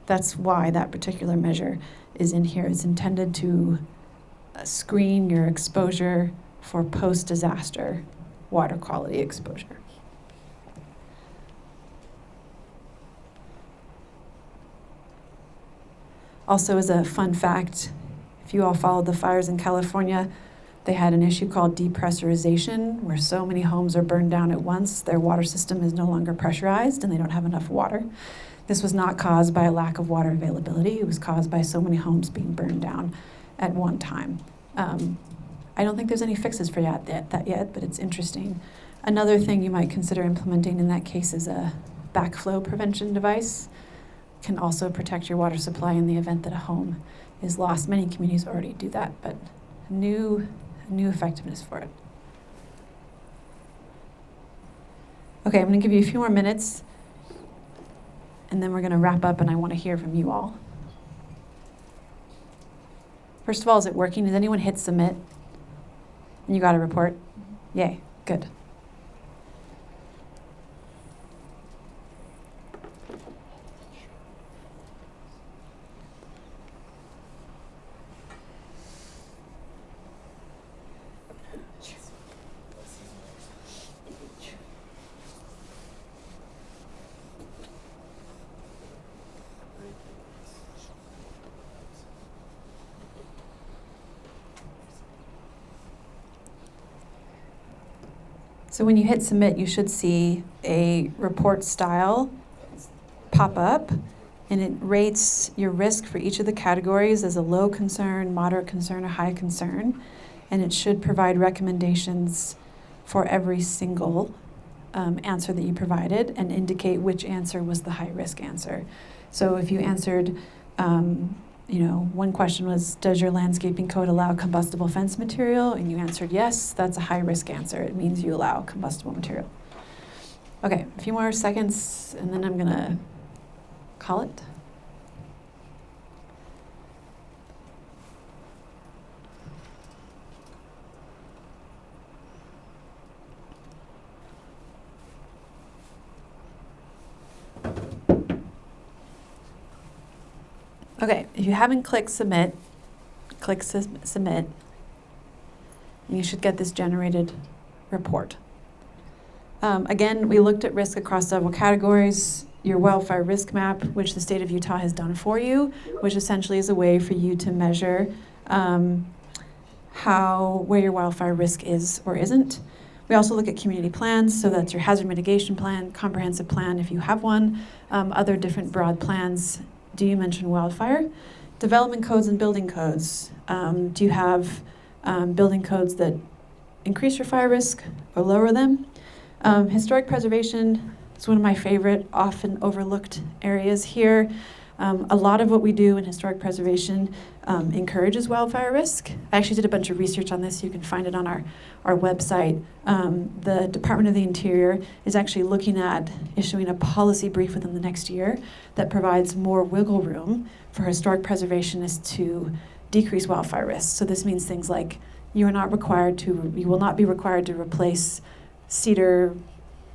that's why that particular measure is in here. It's intended to screen your exposure for post-disaster water quality exposure. Also, as a fun fact, if you all followed the fires in California, they had an issue called depressurization, where so many homes are burned down at once, their water system is no longer pressurized and they don't have enough water. This was not caused by a lack of water availability, it was caused by so many homes being burned down at one time. I don't think there's any fixes for that yet, but it's interesting. Another thing you might consider implementing in that case is a backflow prevention device. Can also protect your water supply in the event that a home is lost. Many communities already do that, but new effectiveness for it. Okay, I'm going to give you a few more minutes, and then we're going to wrap up, and I want to hear from you all. First of all, is it working? Has anyone hit submit? And you got a report? Yay, good. So when you hit submit, you should see a report style pop up, and it rates your risk for each of the categories as a low concern, moderate concern, or high concern. And it should provide recommendations for every single answer that you provided and indicate which answer was the high risk answer. So if you answered, one question was, does your landscaping code allow combustible fence material? And you answered yes, that's a high risk answer. It means you allow combustible material. Okay, a few more seconds, and then I'm gonna call it. Okay, if you haven't clicked submit, click submit, and you should get this generated report. Again, we looked at risk across several categories. Your wildfire risk map, which the state of Utah has done for you, which essentially is a way for you to measure where your wildfire risk is or isn't. We also look at community plans, so that's your hazard mitigation plan, comprehensive plan if you have one, other different broad plans. Do you mention wildfire? Development codes and building codes. Do you have building codes that increase your fire risk or lower them? Historic preservation is one of my favorite, often overlooked areas here. A lot of what we do in historic preservation encourages wildfire risk. I actually did a bunch of research on this. You can find it on our website. The Department of the Interior is actually looking at issuing a policy brief within the next year that provides more wiggle room for historic preservationists to decrease wildfire risk. So this means things like you will not be required to replace cedar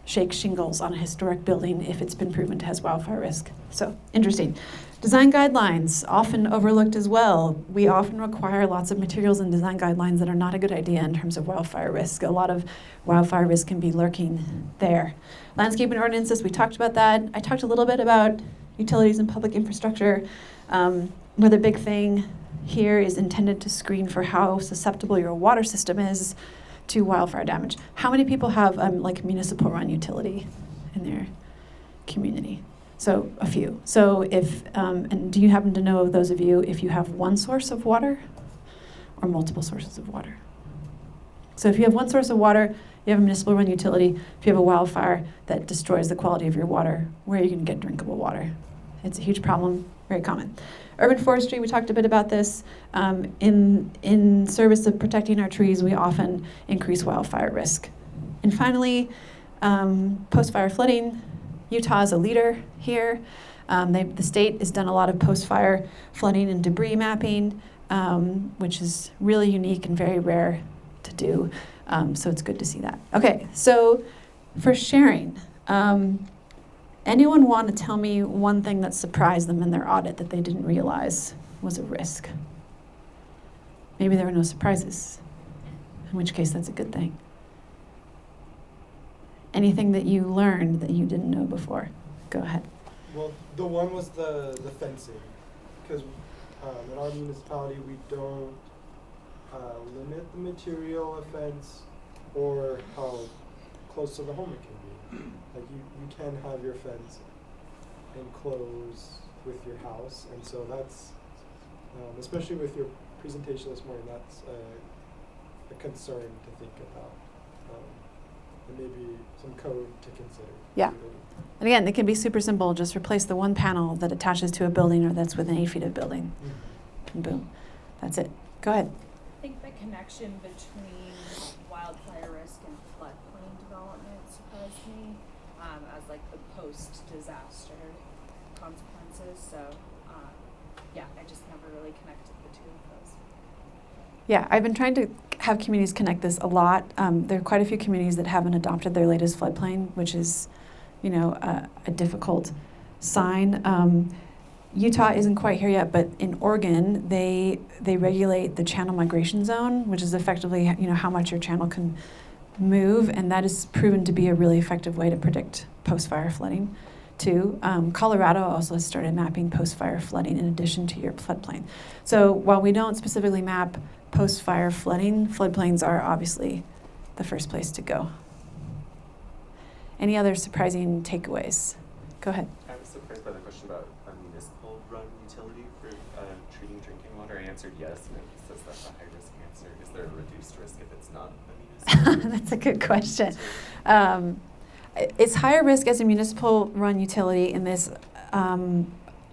shake shingles on a historic building if it's been proven to have wildfire risk. So, interesting. Design guidelines, often overlooked as well. We often require lots of materials in design guidelines that are not a good idea in terms of wildfire risk. A lot of wildfire risk can be lurking there. Landscaping ordinances, we talked about that. I talked a little bit about utilities and public infrastructure. Another big thing here is intended to screen for how susceptible your water system is to wildfire damage. How many people have municipal run utility in their community? So a few. So if, and do you happen to know, those of you, if you have one source of water or multiple sources of water? So if you have one source of water, you have a municipal run utility. If you have a wildfire that destroys the quality of your water, where are you going to get drinkable water? It's a huge problem, very common. Urban forestry, we talked a bit about this. In service of protecting our trees, we often increase wildfire risk. And finally, post-fire flooding. Utah is a leader here. The state has done a lot of post-fire flooding and debris mapping, which is really unique and very rare to do. So it's good to see that. Okay, so for sharing, anyone want to tell me one thing that surprised them in their audit that they didn't realize was a risk? Maybe there were no surprises, in which case that's a good thing. anything that you learned that you didn't know before? Go ahead. Well, the one was the fencing, because in our municipality we don't limit the material of fence or how close to the home it can be. Like you can have your fence enclosed with your house, and so that's especially with your presentation this morning, that's a concern to think about, and maybe some code to consider. Yeah. And again, it can be super simple. Just replace the one panel that attaches to a building or that's within 8 feet of building. And boom. That's it. Go ahead. I think the connection between wildfire risk and floodplain development surprised me, as like the post-disaster consequences. So, yeah, I just never really connected the two of those. Yeah, I've been trying to have communities connect this a lot. There are quite a few communities that haven't adopted their latest floodplain, which is, a difficult sign. Utah isn't quite here yet, but in Oregon, they regulate the channel migration zone, which is effectively, how much your channel can move, and that is proven to be a really effective way to predict post-fire flooding, too. Colorado also has started mapping post-fire flooding in addition to your floodplain. So while we don't specifically map post-fire flooding, floodplains are obviously the first place to go. Any other surprising takeaways? Go ahead. I was surprised by the question about a municipal run utility for treating drinking water. I answered yes, and it says that's a high risk answer. Is there a reduced risk if it's not a municipal? That's a good question. It's higher risk as a municipal run utility in this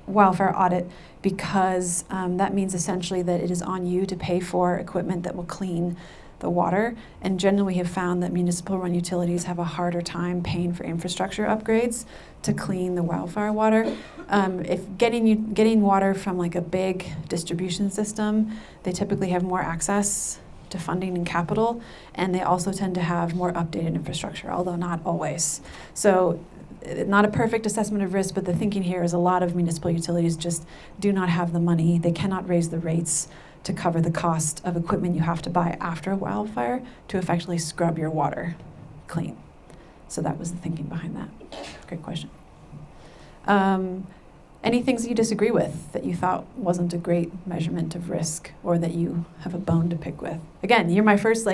wildfire audit because that means essentially that it is on you to pay for equipment that will clean the water. And generally we have found that municipal run utilities have a harder time paying for infrastructure upgrades to clean the wildfire water. If getting water from like a big distribution system, they typically have more access to funding and capital, and they also tend to have more updated infrastructure, although not always. So not a perfect assessment of risk, but the thinking here is a lot of municipal utilities just do not have the money. They cannot raise the rates to cover the cost of equipment you have to buy after a wildfire to effectively scrub your water clean. So that was the thinking behind that. Great question. Any things that you disagree with that you thought wasn't a great measurement of risk or that you have a bone to pick with? Again, you're my first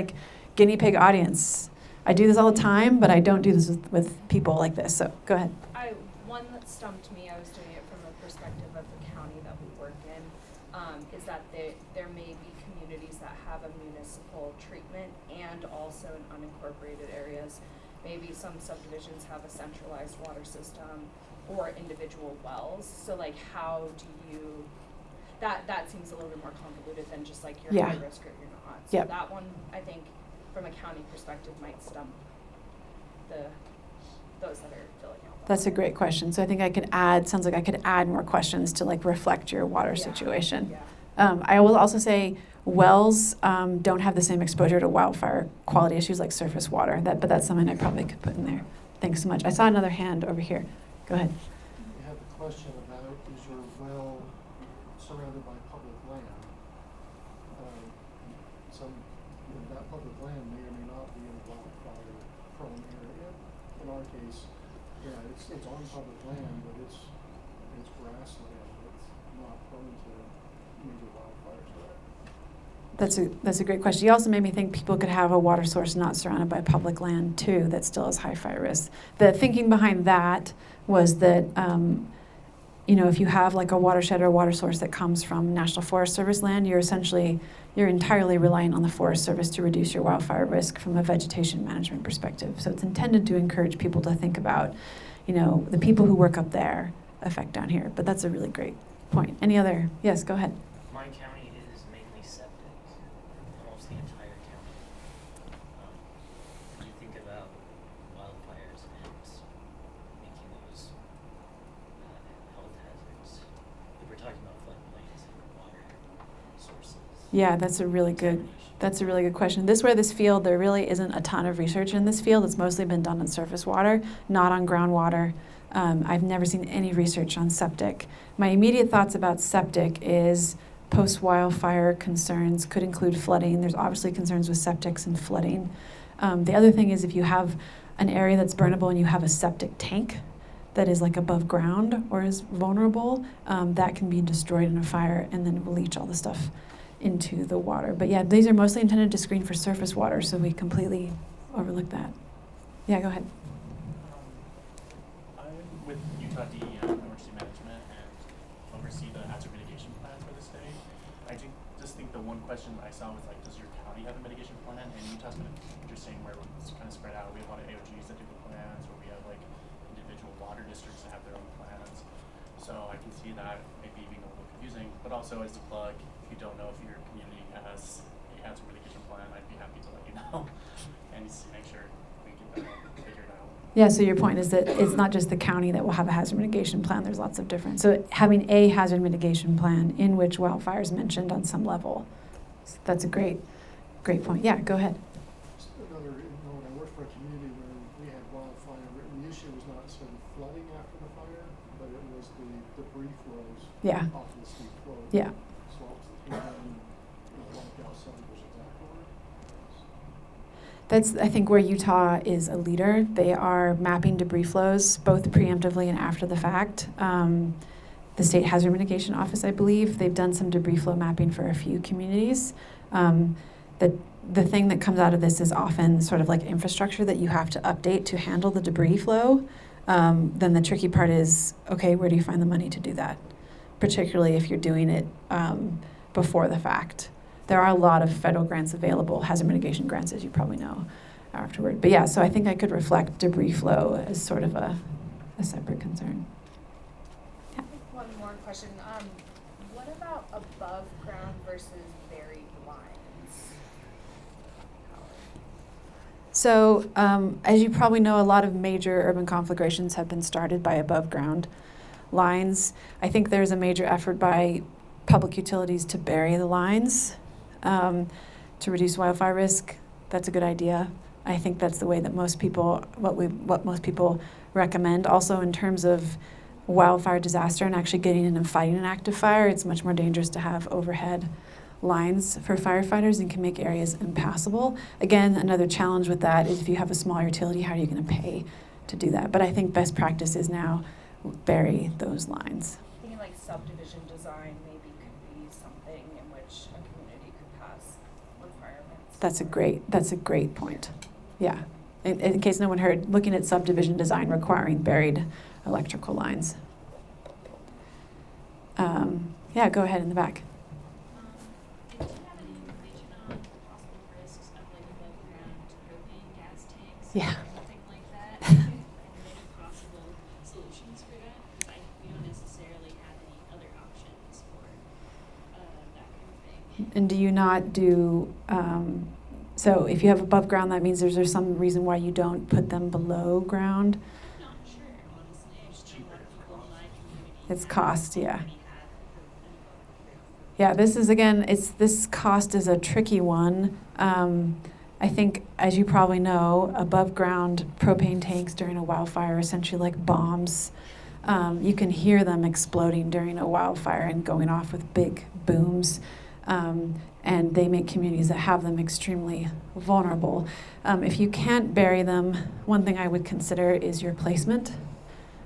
guinea pig audience. I do this all the time, but I don't do this with people like this. So go ahead. One that stumped me, I was doing it from the perspective of the county that we work in, is that there may be communities that have a municipal treatment and also in unincorporated areas. Maybe some subdivisions have a centralized water system or individual wells. So how do you, that seems a little bit more convoluted than just you're high risk or you're not. So that one, I think, from a county perspective might stump those that are filling out. That's a great question. So I think I could add more questions to reflect your water situation. Yeah. I will also say wells don't have the same exposure to wildfire quality issues like surface water, but that's something I probably could put in there. Thanks so much. I saw another hand over here. Go ahead. I have a question about, is your well surrounded by public land? That public land may or may not be in a wildfire prone area. In our case, it's on public land, but it's grassland. It's not prone to major wildfires. That's a great question. You also made me think people could have a water source not surrounded by public land too that still has high fire risk. The thinking behind that was that if you have a watershed or a water source that comes from National Forest Service land, you're entirely relying on the Forest Service to reduce your wildfire risk from a vegetation management perspective. So it's intended to encourage people to think about, the people who work up there affect down here. But that's a really great point. Any other? Yes, go ahead. My county is mainly septic, almost the entire county. When you think about wildfires and making those health hazards, if we're talking about floodplains and water sources. Yeah, that's a really good question. This field, there really isn't a ton of research in this field. It's mostly been done on surface water, not on groundwater. I've never seen any research on septic. My immediate thoughts about septic is post-wildfire concerns could include flooding. There's obviously concerns with septics and flooding. The other thing is if you have an area that's burnable and you have a septic tank that is like above ground or is vulnerable, that can be destroyed in a fire and then will leach all the stuff into the water. But yeah, these are mostly intended to screen for surface water, so we completely overlook that. Yeah, go ahead. I'm with Utah DEM, Emergency Management, and oversee the hazard mitigation plan for the state. I just think the one question I saw was like, does your county have a mitigation plan? And Utah's been interesting where it's kind of spread out. We have a lot of AOGs that do the plans, or we have like individual water districts that have their own plans. So I can see that maybe being a little confusing, but also as a plug, if you don't know if your community has a hazard mitigation plan, I'd be happy to let you know and make sure we get that figured out. Yeah, so your point is that it's not just the county that will have a hazard mitigation plan, there's lots of different. So having a hazard mitigation plan in which wildfire is mentioned on some level, that's a great point. Yeah, go ahead. Just another, when I worked for a community where we had wildfire, the issue was not necessarily flooding after the fire, but it was the debris flows Yeah. off the steep road. Yeah. Slopes that came down, wiped out subdivisions afterward. That's, I think, where Utah is a leader. They are mapping debris flows both preemptively and after the fact. The State Hazard Mitigation Office, I believe, they've done some debris flow mapping for a few communities. The thing that comes out of this is often sort of like infrastructure that you have to update to handle the debris flow. Then the tricky part is, okay, where do you find the money to do that? Particularly if you're doing it before the fact. There are a lot of federal grants available, hazard mitigation grants, as you probably know, afterward. But yeah, so I think I could reflect debris flow as sort of a separate concern. Yeah. One more question. What about above ground versus buried lines? So, as you probably know, a lot of major urban conflagrations have been started by above ground lines. I think there's a major effort by public utilities to bury the lines to reduce wildfire risk. That's a good idea. I think that's the way that most people, what most people recommend. Also, in terms of wildfire disaster and actually getting in and fighting an active fire, it's much more dangerous to have overhead lines for firefighters and can make areas impassable. Again, another challenge with that is if you have a smaller utility, how are you going to pay to do that? But I think best practice is now bury those lines. Thinking like subdivision design maybe could be something in which a community could pass requirements. That's a great point. Yeah. In case no one heard, looking at subdivision design requiring buried electrical lines. Yeah, go ahead in the back. Do you have any information on possible risks of like above ground propane gas tanks? Yeah. Or anything like that? And any possible solutions for that? Because we don't necessarily have any other options for that kind of thing. And do you not do, so if you have above ground, that means there's some reason why you don't put them below ground? I'm not sure, honestly. I just know a lot of people in my community. It's cost, yeah. already have an above ground. Yeah, this is, again, this cost is a tricky one. I think, as you probably know, above ground propane tanks during a wildfire are essentially like bombs. You can hear them exploding during a wildfire and going off with big booms. And they make communities that have them extremely vulnerable. If you can't bury them, one thing I would consider is your placement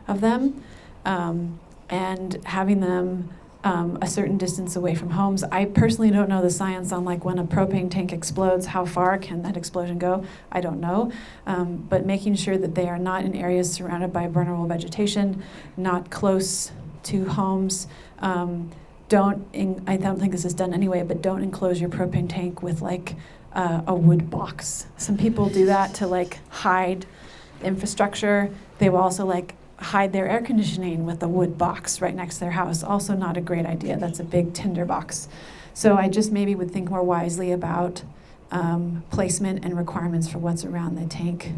of them and having them a certain distance away from homes. I personally don't know the science on like when a propane tank explodes, how far can that explosion go? I don't know. But making sure that they are not in areas surrounded by vulnerable vegetation, not close to homes. I don't think this is done anyway, but don't enclose your propane tank with like a wood box. Some people do that to like hide infrastructure. They will also like hide their air conditioning with a wood box right next to their house. Also not a great idea. That's a big tinder box. So I just maybe would think more wisely about placement and requirements for what's around the tank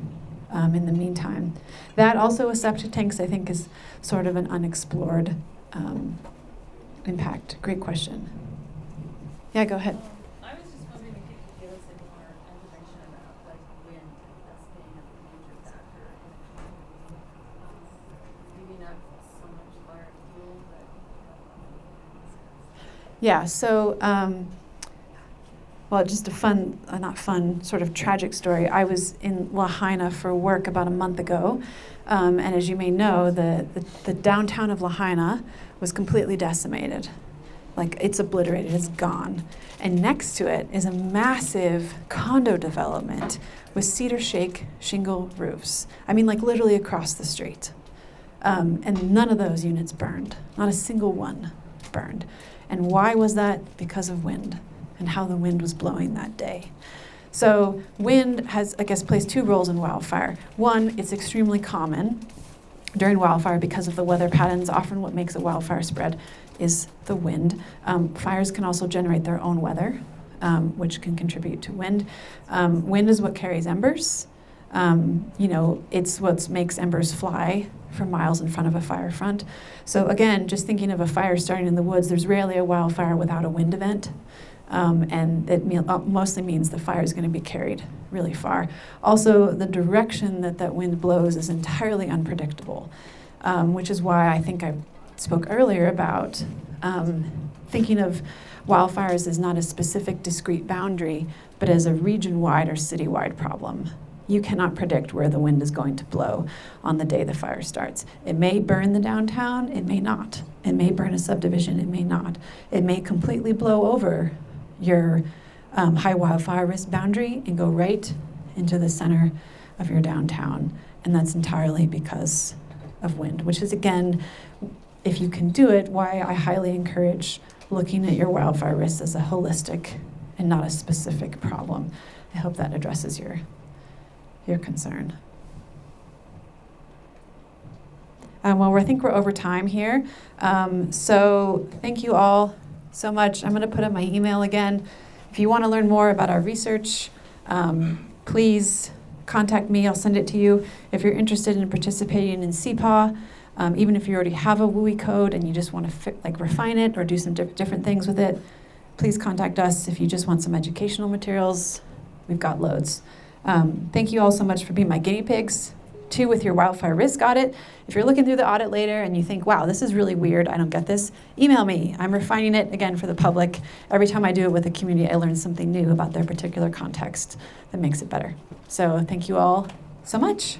in the meantime. That also with septic tanks I think is sort of an unexplored impact. Great question. Yeah, go ahead. I was just wondering if you could give us any more information about like wind as being a major factor in the community. Maybe not so much fire fuel, but Yeah, so well, just a fun, not fun, sort of tragic story. I was in Lahaina for work about a month ago, and as you may know, the downtown of Lahaina was completely decimated. Like, it's obliterated, it's gone. And next to it is a massive condo development with cedar shake shingle roofs. I mean, like literally across the street. And none of those units burned. Not a single one burned. And why was that? Because of wind and how the wind was blowing that day. So wind has, I guess, plays two roles in wildfire. One, it's extremely common during wildfire because of the weather patterns. Often what makes a wildfire spread is the wind. Fires can also generate their own weather, which can contribute to wind. Wind is what carries embers. It's what makes embers fly for miles in front of a fire front. So again, just thinking of a fire starting in the woods, there's rarely a wildfire without a wind event. And it mostly means the fire is going to be carried really far. Also, the direction that wind blows is entirely unpredictable, which is why I think I spoke earlier about thinking of wildfires as not a specific discrete boundary, but as a region-wide or city-wide problem. You cannot predict where the wind is going to blow on the day the fire starts. It may burn the downtown, it may not. It may burn a subdivision, it may not. It may completely blow over your high wildfire risk boundary and go right into the center of your downtown. And that's entirely because of wind, which is, again, if you can do it, why I highly encourage looking at your wildfire risks as a holistic and not a specific problem. I hope that addresses your concern. Well, I think we're over time here. So thank you all so much. I'm going to put up my email again. If you want to learn more about our research, please contact me. I'll send it to you. If you're interested in participating in CPAW, even if you already have a WUI code and you just want to refine it or do some different things with it, please contact us. If you just want some educational materials, we've got loads. Thank you all so much for being my guinea pigs. 2, with your wildfire risk audit. If you're looking through the audit later and you think, wow, this is really weird, I don't get this, email me. I'm refining it again for the public. Every time I do it with a community, I learn something new about their particular context that makes it better. So thank you all so much.